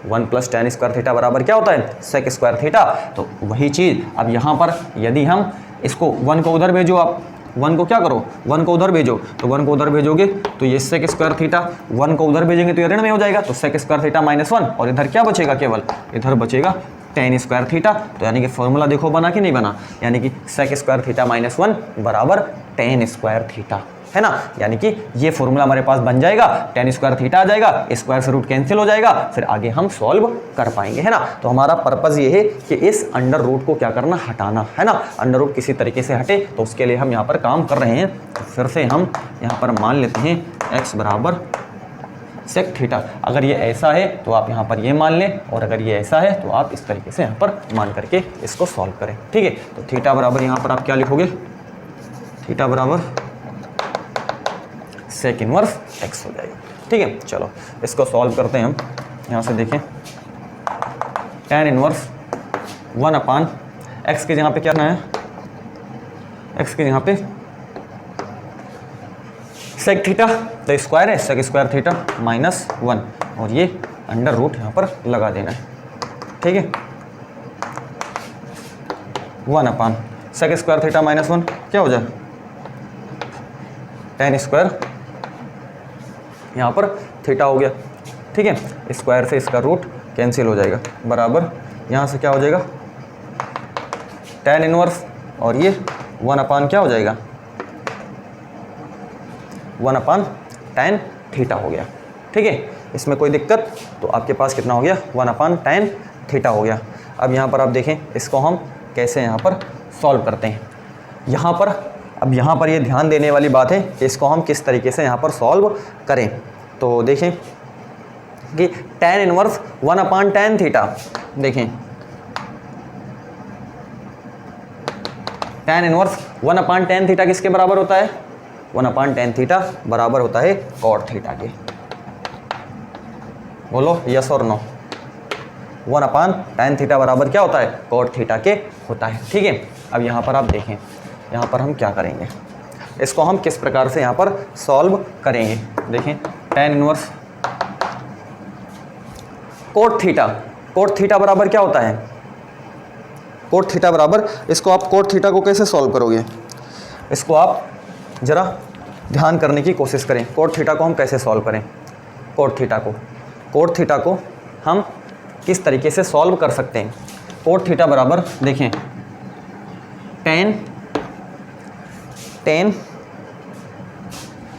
1 + tan² थीटा बराबर क्या होता है, sec² थीटा। तो वही चीज़ अब यहाँ पर यदि हम इसको 1 को उधर भेजो, आप 1 को क्या करो, 1 को उधर भेजो, तो 1 को उधर भेजोगे तो ये sec² थीटा, 1 को उधर भेजेंगे तो ये ऋण में हो जाएगा, तो sec² थीटा -1, और इधर क्या बचेगा, केवल इधर बचेगा tan² थीटा। तो यानी कि फॉर्मूला देखो बना कि नहीं बना, यानी कि sec² थीटा -1 बराबर tan² थीटा, है ना। यानी कि ये फॉर्मूला हमारे पास बन जाएगा, tan² थीटा आ जाएगा, स्क्वायर से रूट कैंसिल हो जाएगा, फिर आगे हम सॉल्व कर पाएंगे, है ना। तो हमारा पर्पज़ ये है कि इस अंडर रूट को क्या करना, हटाना, है ना। अंडर रूट किसी तरीके से हटे, तो उसके लिए हम यहाँ पर काम कर रहे हैं। तो फिर से हम यहाँ पर मान लेते हैं x बराबर sec थीटा। अगर ये ऐसा है तो आप यहाँ पर ये मान लें, और अगर ये ऐसा है तो आप इस तरीके से यहाँ पर मान करके इसको सॉल्व करें, ठीक है। तो थीटा बराबर यहाँ पर आप क्या लिखोगे, थीटा बराबर sec इनवर्स x हो जाएगा, ठीक है। चलो इसको सॉल्व करते हैं हम। यहाँ से देखें, tan इनवर्स 1/, x के यहाँ पे क्या करना है, x के यहाँ पे sec थीटा, तो स्क्वायर है sec² थीटा -1, और ये अंडर रूट यहाँ पर लगा देना है, ठीक है। 1/, sec² थीटा -1 क्या हो जाए, tan² यहाँ पर थीटा हो गया, ठीक है। स्क्वायर से इसका रूट कैंसिल हो जाएगा, बराबर यहाँ से क्या हो जाएगा, tan इनवर्स, और ये 1/, क्या हो जाएगा, 1/, tan थीटा हो गया। ठीक है, इसमें कोई दिक्कत? तो आपके पास कितना हो गया 1/tan थीटा हो गया। अब यहाँ पर आप देखें इसको हम कैसे यहाँ पर सॉल्व करते हैं। यहाँ पर ये ध्यान देने वाली बात है कि इसको हम किस तरीके से यहाँ पर सॉल्व करें। तो देखें कि tan इनवर्स 1/tan थीटा, देखें tan इनवर्स 1/tan थीटा किसके बराबर होता है? 1/tan थीटा बराबर होता है cot थीटा के। बोलो यस और नो। 1/tan थीटा बराबर क्या होता है? cot थीटा के होता है। ठीक है, अब यहाँ पर आप देखें, यहाँ पर हम क्या करेंगे, इसको हम किस प्रकार से यहाँ पर सॉल्व करेंगे। देखें tan इनवर्स cot थीटा बराबर क्या होता है? cot थीटा बराबर, इसको आप cot थीटा को कैसे सॉल्व करोगे, इसको आप ज़रा ध्यान करने की कोशिश करें। cot थीटा को हम कैसे सॉल्व करें? cot थीटा को हम किस तरीके से सॉल्व कर सकते हैं? cot थीटा बराबर देखें tan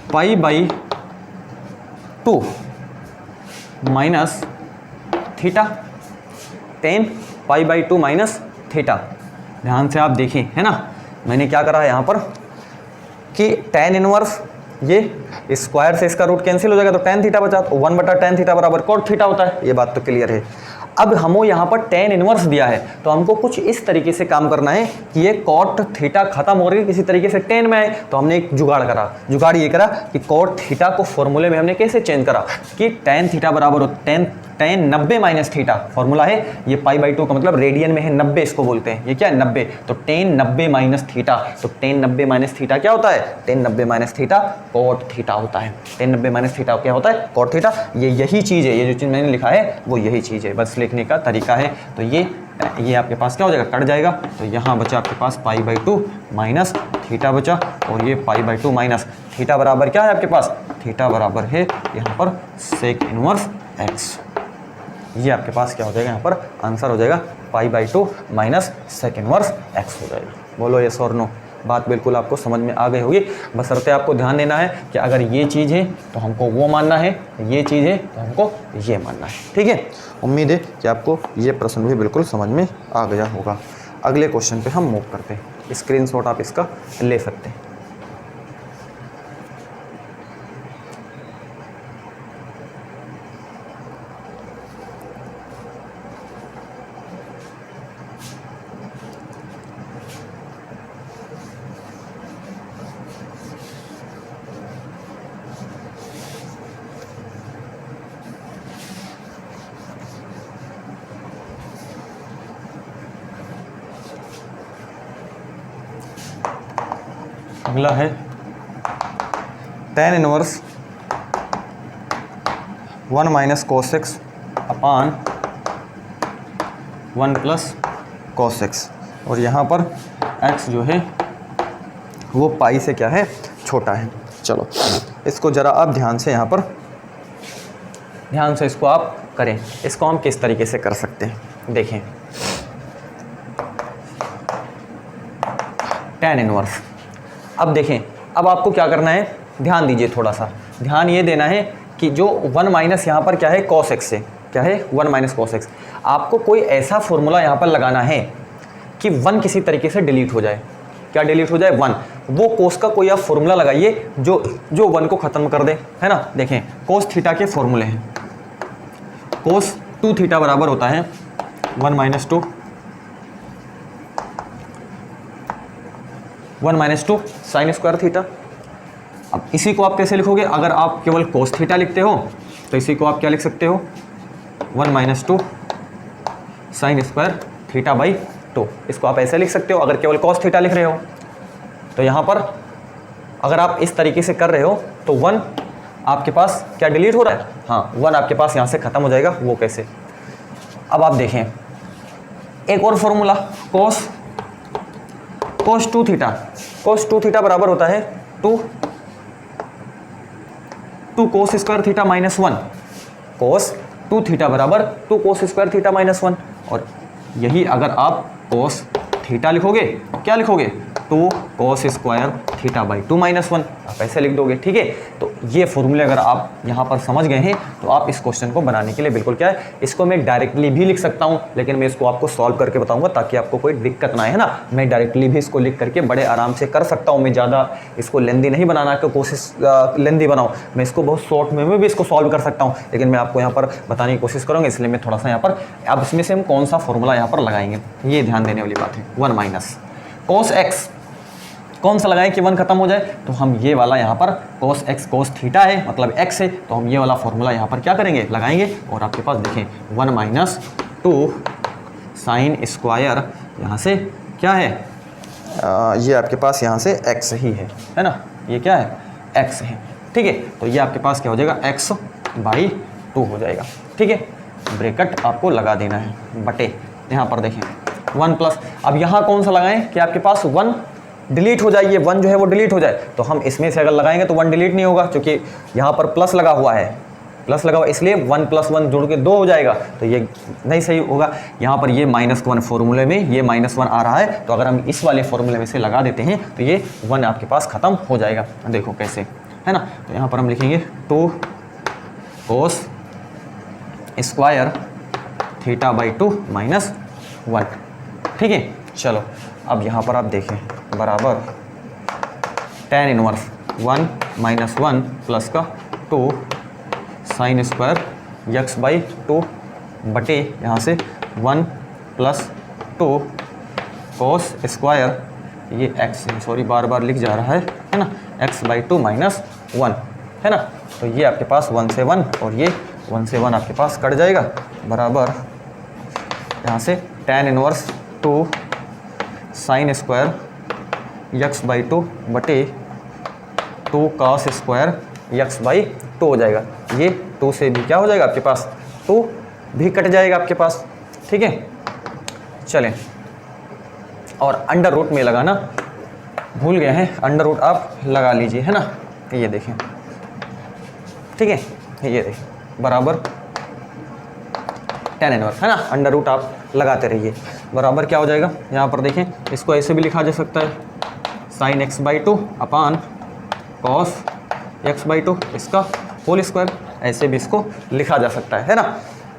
π/2 minus theta, tan π/2 minus theta. ध्यान से आप देखें, है ना, मैंने क्या करा है यहाँ पर कि tan इनवर्स ये स्क्वायर से इसका रूट कैंसिल हो जाएगा तो tan थीटा बचा, तो 1/tan थीटा बराबर cot थीटा होता है। ये बात तो क्लियर है। अब हमको यहाँ पर tan इनवर्स दिया है तो हमको कुछ इस तरीके से काम करना है कि ये cot थीटा खत्म हो रही है किसी तरीके से tan में आए। तो हमने एक जुगाड़ ये करा कि cot थीटा को फॉर्मूले में हमने कैसे चेंज करा कि tan थीटा बराबर हो tan 90 माइनस थीटा, फॉर्मूला है ये π/2 का मतलब रेडियन में है 90, इसको बोलते हैं, ये क्या है 90, तो tan 90 माइनस थीटा, तो tan 90 माइनस थीटा क्या होता है? tan 90 minus theta cot theta होता है। tan 90 माइनस थीटा क्या होता है? cot theta. ये यही चीज़ है, ये जो चीज़ मैंने लिखा है वो यही चीज़ है, बस लिखने का तरीका है। तो ये आपके पास क्या हो जाएगा? कट जाएगा। तो यहाँ बचा आपके पास π/2 माइनस थीटा बचा, और ये π/2 माइनस थीटा बराबर क्या है आपके पास? थीटा बराबर है यहाँ पर सेक इनवर्स x। ये आपके पास क्या हो जाएगा? यहाँ पर आंसर हो जाएगा π/2 माइनस सेक इनवर्स x हो जाएगा। बोलो यस और नो। बात बिल्कुल आपको समझ में आ गई होगी। बशर्ते आपको ध्यान देना है कि अगर ये चीज़ है तो हमको वो मानना है, ये चीज़ है तो हमको ये मानना है। ठीक है, उम्मीद है कि आपको ये प्रश्न भी बिल्कुल समझ में आ गया होगा। अगले क्वेश्चन पे हम मूव करते हैं। स्क्रीनशॉट आप इसका ले सकते हैं। अगला है tan inverse 1 minus cos x अपान 1 प्लस cos x, और यहाँ पर x जो है वो पाई से क्या है? छोटा है। चलो इसको ज़रा आप ध्यान से यहाँ पर ध्यान से इसको आप करें। इसको हम किस तरीके से कर सकते हैं देखें। tan इनवर्स, अब देखें, अब आपको क्या करना है, ध्यान दीजिए, थोड़ा सा ध्यान ये देना है कि जो 1 माइनस यहाँ पर क्या है? cos x से क्या है? 1 माइनस cos x। आपको कोई ऐसा फॉर्मूला यहाँ पर लगाना है कि 1 किसी तरीके से डिलीट हो जाए। क्या डिलीट हो जाए? 1। वो cos का कोई आप फॉर्मूला लगाइए जो 1 को ख़त्म कर दे, है ना। देखें cos थीटा के फॉर्मूले हैं। cos 2 थीटा बराबर होता है 1 माइनस 2 साइन स्क्वायर थीटा। अब इसी को आप कैसे लिखोगे? अगर आप केवल cos थीटा लिखते हो तो इसी को आप क्या लिख सकते हो? 1 minus 2 sine square theta by 2। इसको आप ऐसे लिख सकते हो अगर केवल cos थीटा लिख रहे हो। तो यहाँ पर अगर आप इस तरीके से कर रहे हो तो 1 आपके पास क्या डिलीट हो रहा है? हाँ, 1 आपके पास यहाँ से ख़त्म हो जाएगा। वो कैसे? अब आप देखें एक और formula, cos 2 theta. cos 2 theta बराबर होता है 2 cos square theta minus 1। cos 2 theta बराबर 2 cos स्क्वायर थीटा माइनस 1। और यही अगर आप cos थीटा लिखोगे, क्या लिखोगे? 2 cos square theta by 2 minus 1, आप ऐसे लिख दोगे। ठीक है, तो ये फॉर्मूले अगर आप यहाँ पर समझ गए हैं तो आप इस क्वेश्चन को बनाने के लिए बिल्कुल क्या है, इसको मैं डायरेक्टली भी लिख सकता हूँ, लेकिन मैं इसको आपको सॉल्व करके बताऊंगा ताकि आपको कोई दिक्कत ना आए, है ना। मैं डायरेक्टली भी इसको लिख करके बड़े आराम से कर सकता हूँ, मैं ज़्यादा इसको लेंदी नहीं बनाना की कोशिश लेंदी बनाऊँ, मैं इसको बहुत शॉर्ट में भी इसको सॉल्व कर सकता हूँ, लेकिन मैं आपको यहाँ पर बताने की कोशिश करूँगा, इसलिए मैं थोड़ा सा यहाँ पर अब इसमें से हम कौन सा फॉर्मूला यहाँ पर लगाएंगे ये ध्यान देने वाली बात है। 1 माइनस cos x कौन सा लगाएं कि 1 खत्म हो जाए, तो हम ये वाला यहाँ पर cos x cos थीटा है मतलब x है, तो हम ये वाला फॉर्मूला यहाँ पर क्या करेंगे लगाएंगे, और आपके पास देखें 1 माइनस 2 साइन स्क्वायर यहाँ से क्या है ये आपके पास यहाँ से x ही है ना, ये क्या है x है। ठीक है, तो ये आपके पास क्या हो जाएगा x बाई 2 हो जाएगा। ठीक है, ब्रैकेट आपको लगा देना है बटे यहाँ पर देखें 1 प्लस, अब यहाँ कौन सा लगाएं कि आपके पास 1 डिलीट हो जाए, ये 1 जो है वो डिलीट हो जाए, तो हम इसमें से अगर लगाएंगे तो 1 डिलीट नहीं होगा क्योंकि यहाँ पर प्लस लगा हुआ है, प्लस लगा हुआ, इसलिए 1 + 1 जुड़ के 2 हो जाएगा, तो ये नहीं सही होगा। यहाँ पर ये -1 फॉर्मूले में ये -1 आ रहा है, तो अगर हम इस वाले फॉर्मूले में से लगा देते हैं तो ये 1 आपके पास ख़त्म हो जाएगा। देखो कैसे, है ना, तो यहाँ पर हम लिखेंगे 2 cos square theta by 2 minus 1। ठीक है, चलो अब यहाँ पर आप देखें बराबर tan इनवर्स 1 माइनस 1 प्लस का 2 साइन स्क्वायर x बाई 2 बटे यहाँ से 1 प्लस 2 cos स्क्वायर ये x है, सॉरी बार बार लिख जा रहा है ना, x बाई 2 माइनस 1, है ना। तो ये आपके पास 1 से 1 और ये 1 से 1 आपके पास कट जाएगा, बराबर यहाँ से tan inverse 2 sine square x by 2 बटे 2 cos स्क्वायर x बाई 2 हो जाएगा। ये 2 से भी क्या हो जाएगा आपके पास 2 भी कट जाएगा आपके पास। ठीक है, चलें, और अंडर रूट में लगाना भूल गए हैं, अंडर रूट आप लगा लीजिए, है ना। ये देखें, ठीक है, ये देखें बराबर tan इनवर्स, है ना, अंडर रूट आप लगाते रहिए, बराबर क्या हो जाएगा, यहाँ पर देखें इसको ऐसे भी लिखा जा सकता है sine x by 2 upon cos x by 2 इसका होल स्क्वायर, ऐसे भी इसको लिखा जा सकता है ना,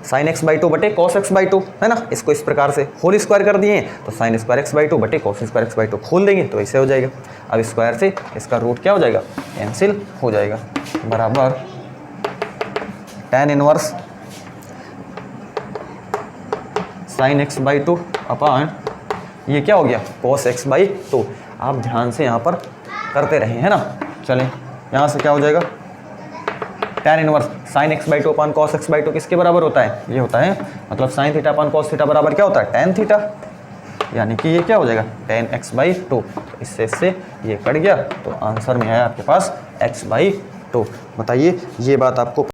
साइन x बाई 2 बटे कॉस x बाई 2, है ना। इसको इस प्रकार से होल स्क्वायर कर दिए तो साइन स्क्वायर x बाई 2 बटे कॉस स्क्वायर x बाई 2 खोल देंगे तो ऐसे हो जाएगा। अब स्क्वायर से इसका रूट क्या हो जाएगा, कैंसिल हो जाएगा, बराबर tan inverse sine x by 2 अपान ये क्या हो गया cos x बाई 2। आप ध्यान से यहाँ पर करते रहें, है ना। चलें, यहाँ से क्या हो जाएगा tan inverse sine x by 2 upon cos x by 2 किसके बराबर होता है, ये होता है मतलब sine theta upon cos theta बराबर क्या होता है tan थीटा, यानी कि ये क्या हो जाएगा tan x बाई 2। तो इससे ये कट गया, तो आंसर में आया आपके पास x बाई 2। बताइए ये बात आपको